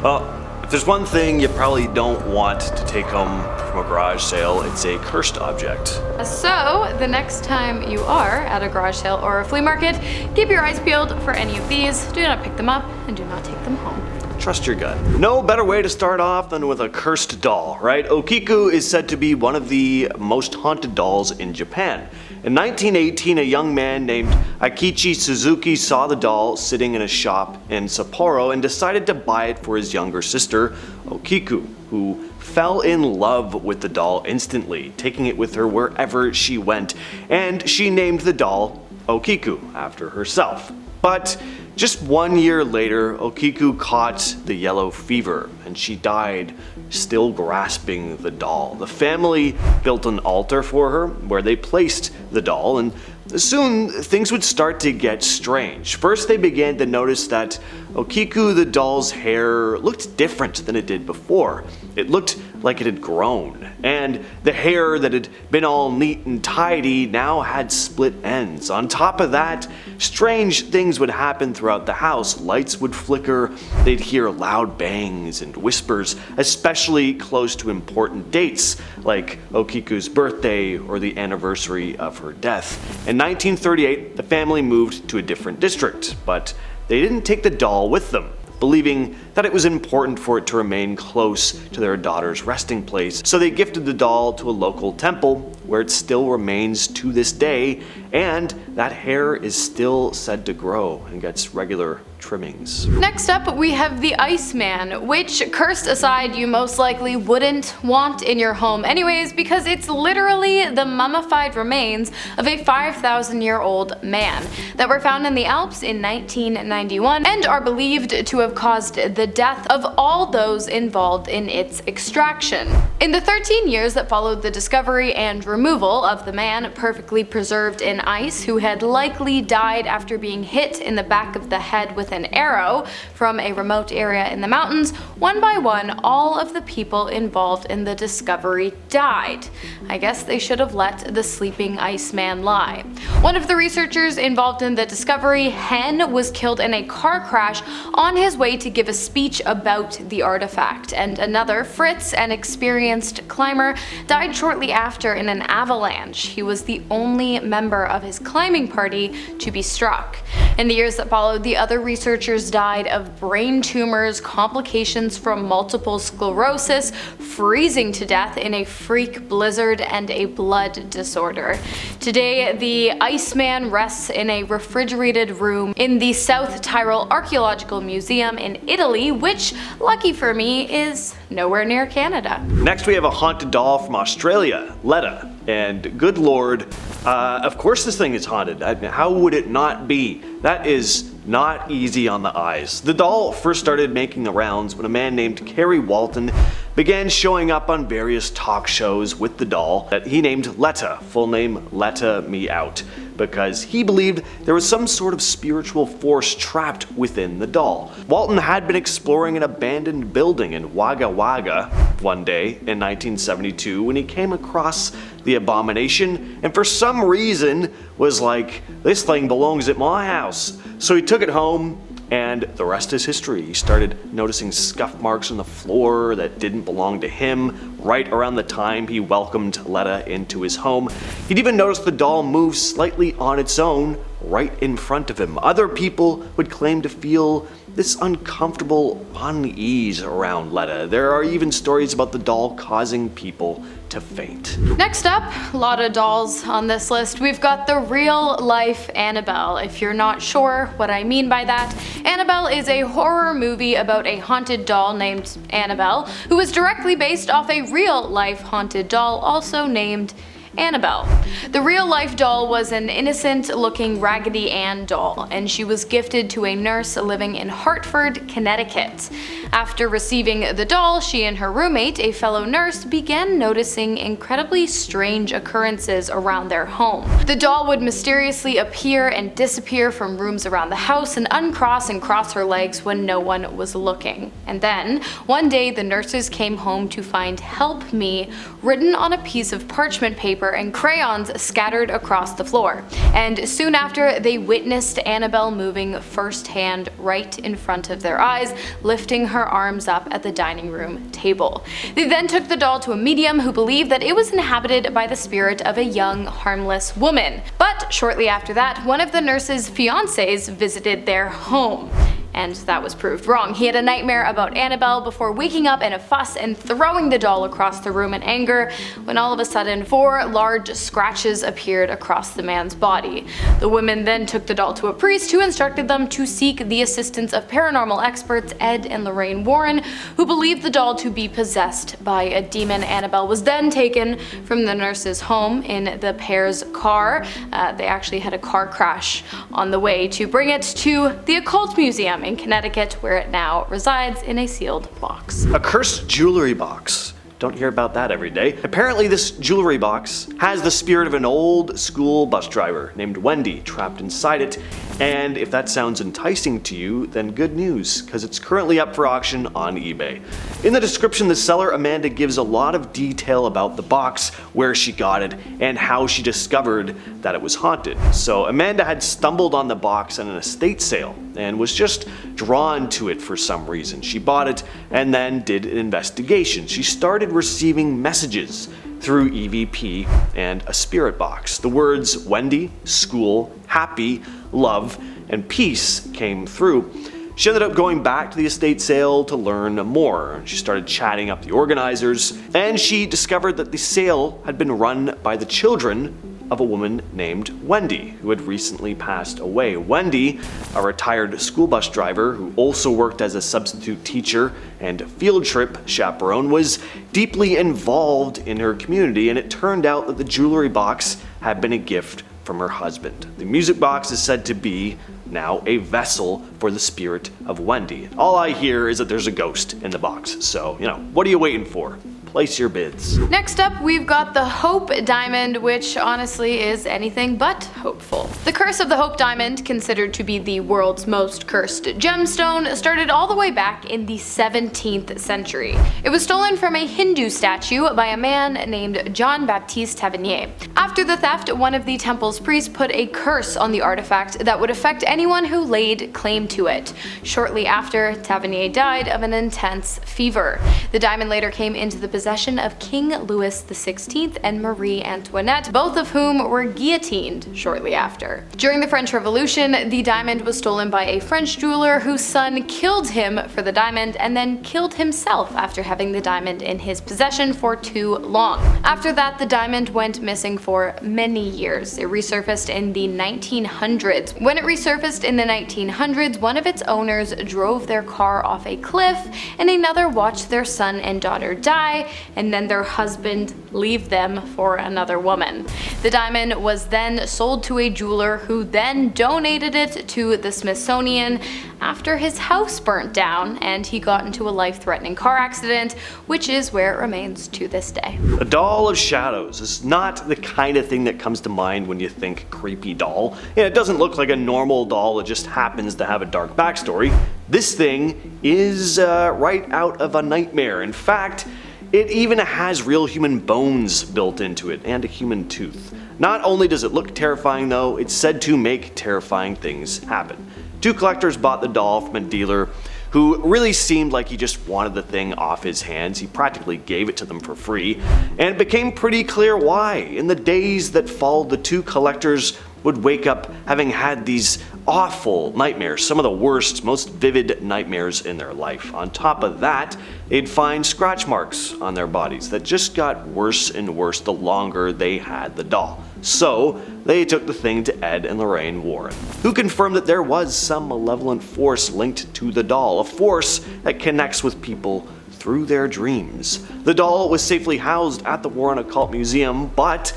Well, if there's one thing you probably don't want to take home from a garage sale, it's a cursed object. So, the next time you are at a garage sale or a flea market, keep your eyes peeled for any of these. Do not pick them up and do not take them home. Trust your gut. No better way to start off than with a cursed doll, right? Okiku is said to be one of the most haunted dolls in Japan. In 1918, a young man named Akichi Suzuki saw the doll sitting in a shop in Sapporo and decided to buy it for his younger sister, Okiku, who fell in love with the doll instantly, taking it with her wherever she went, and she named the doll Okiku after herself. But just 1 year later, Okiku caught the yellow fever and she died still grasping the doll. The family built an altar for her where they placed the doll, and soon things would start to get strange. First, they began to notice that Okiku the doll's hair looked different than it did before. It looked like it had grown, and the hair that had been all neat and tidy now had split ends. On top of that, strange things would happen throughout the house. Lights would flicker, they'd hear loud bangs and whispers, especially close to important dates like Okiku's birthday or the anniversary of her death. In 1938, the family moved to a different district, but they didn't take the doll with them, believing that it was important for it to remain close to their daughter's resting place. So they gifted the doll to a local temple where it still remains to this day, and that hair is still said to grow and gets regular trimmings. Next up, we have the Iceman, which, cursed aside, you most likely wouldn't want in your home anyways, because it's literally the mummified remains of a 5,000-year-old man that were found in the Alps in 1991 and are believed to have caused the death of all those involved in its extraction. In the 13 years that followed the discovery and removal of the man perfectly preserved in ice, who had likely died after being hit in the back of the head with an arrow from a remote area in the mountains, one by one, all of the people involved in the discovery died. I guess they should have let the sleeping Iceman lie. One of the researchers involved in the discovery, Hen, was killed in a car crash on his way to give a speech about the artifact, and another, Fritz, an experienced climber, died shortly after in an avalanche. He was the only member of his climbing party to be struck. In the years that followed, the other researchers died of brain tumors, complications from multiple sclerosis, freezing to death in a freak blizzard, and a blood disorder. Today, the Iceman rests in a refrigerated room in the South Tyrol Archaeological Museum in Italy, which, lucky for me, is nowhere near Canada. Next, we have a haunted doll from Australia, Letta. And good lord, of course this thing is haunted. How would it not be? That is not easy on the eyes. The doll first started making the rounds when a man named Kerry Walton began showing up on various talk shows with the doll that he named Letta, full name Letta Me Out, because he believed there was some sort of spiritual force trapped within the doll. Walton had been exploring an abandoned building in Wagga Wagga one day in 1972 when he came across the abomination, and for some reason was like, this thing belongs at my house. So he took it home, and the rest is history. He started noticing scuff marks on the floor that didn't belong to him right around the time he welcomed Letta into his home. He'd even noticed the doll move slightly on its own right in front of him. Other people would claim to feel this uncomfortable unease around Letta. There are even stories about the doll causing people to faint. Next up, a lot of dolls on this list. We've got the real life Annabelle. If you're not sure what I mean by that, Annabelle is a horror movie about a haunted doll named Annabelle, who is directly based off a real life haunted doll also named Annabelle. The real-life doll was an innocent-looking Raggedy Ann doll, and she was gifted to a nurse living in Hartford, Connecticut. After receiving the doll, she and her roommate, a fellow nurse, began noticing incredibly strange occurrences around their home. The doll would mysteriously appear and disappear from rooms around the house and uncross and cross her legs when no one was looking. And then, one day, the nurses came home to find "Help Me" written on a piece of parchment paper paper and crayons scattered across the floor. And soon after, they witnessed Annabelle moving firsthand right in front of their eyes, lifting her arms up at the dining room table. They then took the doll to a medium who believed that it was inhabited by the spirit of a young, harmless woman. But shortly after that, one of the nurse's fiancés visited their home. And that was proved wrong. He had a nightmare about Annabelle before waking up in a fuss and throwing the doll across the room in anger, when all of a sudden 4 large scratches appeared across the man's body. The women then took the doll to a priest who instructed them to seek the assistance of paranormal experts Ed and Lorraine Warren, who believed the doll to be possessed by a demon. Annabelle was then taken from the nurse's home in the pair's car. They actually had a car crash on the way to bring it to the Occult Museum in Connecticut, where it now resides in a sealed box. A cursed jewelry box. Don't hear about that every day. Apparently this jewelry box has the spirit of an old school bus driver named Wendy trapped inside it, and if that sounds enticing to you, then good news, because it's currently up for auction on eBay. In the description, the seller Amanda gives a lot of detail about the box, where she got it, and how she discovered that it was haunted. So Amanda had stumbled on the box at an estate sale and was just drawn to it for some reason. She bought it and then did an investigation. She started receiving messages through EVP and a spirit box. The words Wendy, school, happy, love, and peace came through. She ended up going back to the estate sale to learn more. She started chatting up the organizers, and she discovered that the sale had been run by the children of a woman named Wendy, who had recently passed away. Wendy, a retired school bus driver who also worked as a substitute teacher and field trip chaperone, was deeply involved in her community, and it turned out that the jewelry box had been a gift from her husband. The music box is said to be now a vessel for the spirit of Wendy. All I hear is that there's a ghost in the box, so, what are you waiting for? Place your bids. Next up, we've got the Hope Diamond, which honestly is anything but hopeful. The curse of the Hope Diamond, considered to be the world's most cursed gemstone, started all the way back in the 17th century. It was stolen from a Hindu statue by a man named Jean-Baptiste Tavernier. After the theft, one of the temple's priests put a curse on the artifact that would affect anyone who laid claim to it. Shortly after, Tavernier died of an intense fever. The diamond later came into the possession of King Louis XVI and Marie Antoinette, both of whom were guillotined shortly after. During the French Revolution, the diamond was stolen by a French jeweler whose son killed him for the diamond and then killed himself after having the diamond in his possession for too long. After that, the diamond went missing for many years. It resurfaced in the 1900s. When it resurfaced in the 1900s, one of its owners drove their car off a cliff, and another watched their son and daughter die, and then their husband leave them for another woman. The diamond was then sold to a jeweler who then donated it to the Smithsonian after his house burnt down and he got into a life-threatening car accident, which is where it remains to this day. A doll of shadows is not the kind of thing that comes to mind when you think creepy doll. It doesn't look like a normal doll that just happens to have a dark backstory. This thing is right out of a nightmare. In fact, it even has real human bones built into it and a human tooth. Not only does it look terrifying though, it's said to make terrifying things happen. 2 collectors bought the doll from a dealer who really seemed like he just wanted the thing off his hands. He practically gave it to them for free, and it became pretty clear why. In the days that followed, the 2 collectors would wake up having had these awful nightmares, some of the worst, most vivid nightmares in their life. On top of that, they'd find scratch marks on their bodies that just got worse and worse the longer they had the doll. So they took the thing to Ed and Lorraine Warren, who confirmed that there was some malevolent force linked to the doll, a force that connects with people through their dreams. The doll was safely housed at the Warren Occult Museum, but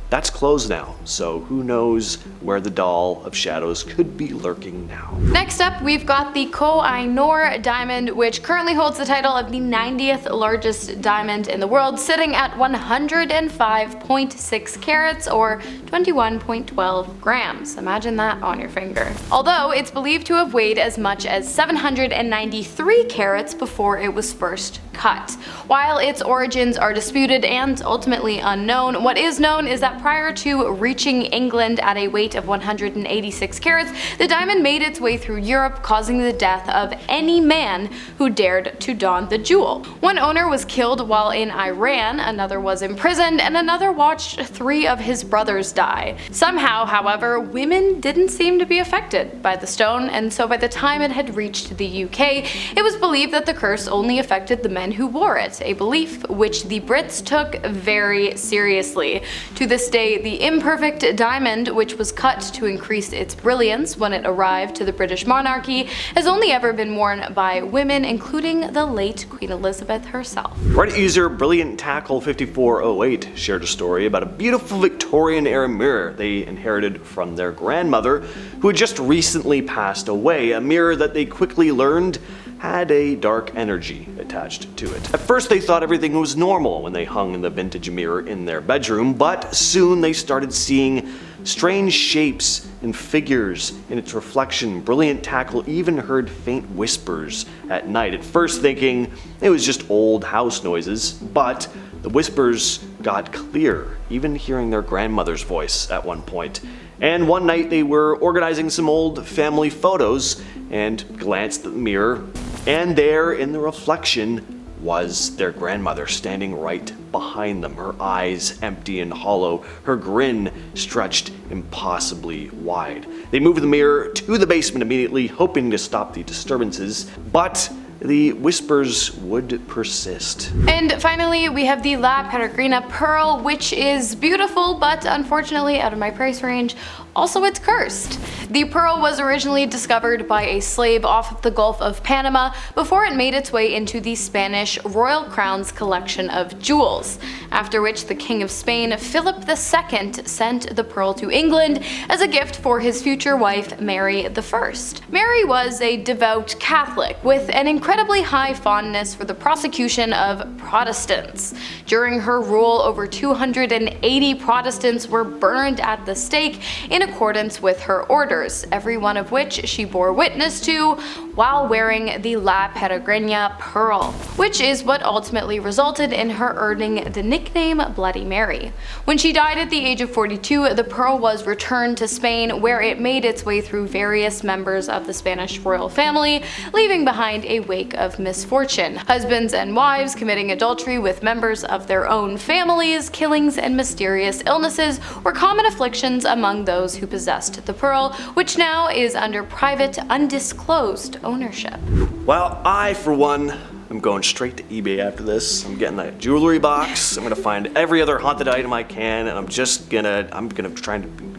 that's closed now, so who knows where the doll of shadows could be lurking now. Next up, we've got the Koh-i-Noor Diamond, which currently holds the title of the 90th largest diamond in the world, sitting at 105.6 carats or 21.12 grams. Imagine that on your finger. Although it's believed to have weighed as much as 793 carats before it was first cut. While its origins are disputed and ultimately unknown, what is known is that prior to reaching England at a weight of 186 carats, the diamond made its way through Europe, causing the death of any man who dared to don the jewel. One owner was killed while in Iran, another was imprisoned, and another watched 3 of his brothers die. Somehow, however, women didn't seem to be affected by the stone, and so by the time it had reached the UK, it was believed that the curse only affected the men who wore it, a belief which the Brits took very seriously. To this day, the imperfect diamond, which was cut to increase its brilliance when it arrived to the British monarchy, has only ever been worn by women, including the late Queen Elizabeth herself. Reddit user BrilliantTackle5408 shared a story about a beautiful Victorian-era mirror they inherited from their grandmother, who had just recently passed away, a mirror that they quickly learned had a dark energy attached to it. At first they thought everything was normal when they hung the vintage mirror in their bedroom, but soon they started seeing strange shapes and figures in its reflection. Brilliant Tackle even heard faint whispers at night, at first thinking it was just old house noises, but the whispers got clear, even hearing their grandmother's voice at one point. And one night they were organizing some old family photos and glanced at the mirror, and there in the reflection was their grandmother standing right behind them, her eyes empty and hollow, her grin stretched impossibly wide. They moved the mirror to the basement immediately, hoping to stop the disturbances, but the whispers would persist. And finally, we have the La Peregrina Pearl, which is beautiful, but unfortunately out of my price range. Also, it's cursed. The pearl was originally discovered by a slave off of the Gulf of Panama before it made its way into the Spanish Royal Crown's collection of jewels, after which the King of Spain, Philip II, sent the pearl to England as a gift for his future wife, Mary I. Mary was a devout Catholic with an incredibly high fondness for the prosecution of Protestants. During her rule, over 280 Protestants were burned at the stake in accordance with her orders, every one of which she bore witness to while wearing the La Peregrina Pearl, which is what ultimately resulted in her earning the nickname Bloody Mary. When she died at the age of 42, the pearl was returned to Spain, where it made its way through various members of the Spanish royal family, leaving behind a wake of misfortune. Husbands and wives committing adultery with members of their own families, killings, and mysterious illnesses were common afflictions among those who possessed the pearl, which now is under private, undisclosed ownership. Well, I, for one, am going straight to eBay after this. I'm getting that jewelry box. I'm gonna find every other haunted item I can, and I'm gonna try and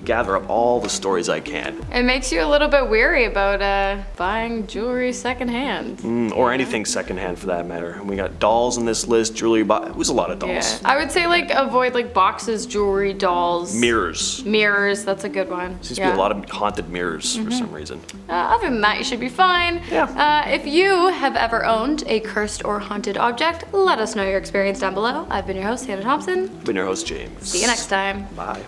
gather up all the stories I can. It makes you a little bit weary about buying jewelry secondhand. Or anything secondhand for that matter. And we got dolls on this list, jewelry box. It was a lot of dolls. Yeah. I would say like avoid like boxes, jewelry, dolls. Mirrors. Mirrors, that's a good one. Seems to be a lot of haunted mirrors for some reason. Other than that, you should be fine. Yeah. If you have ever owned a cursed or haunted object, let us know your experience down below. I've been your host, Hannah Thompson. I've been your host, James. See you next time. Bye.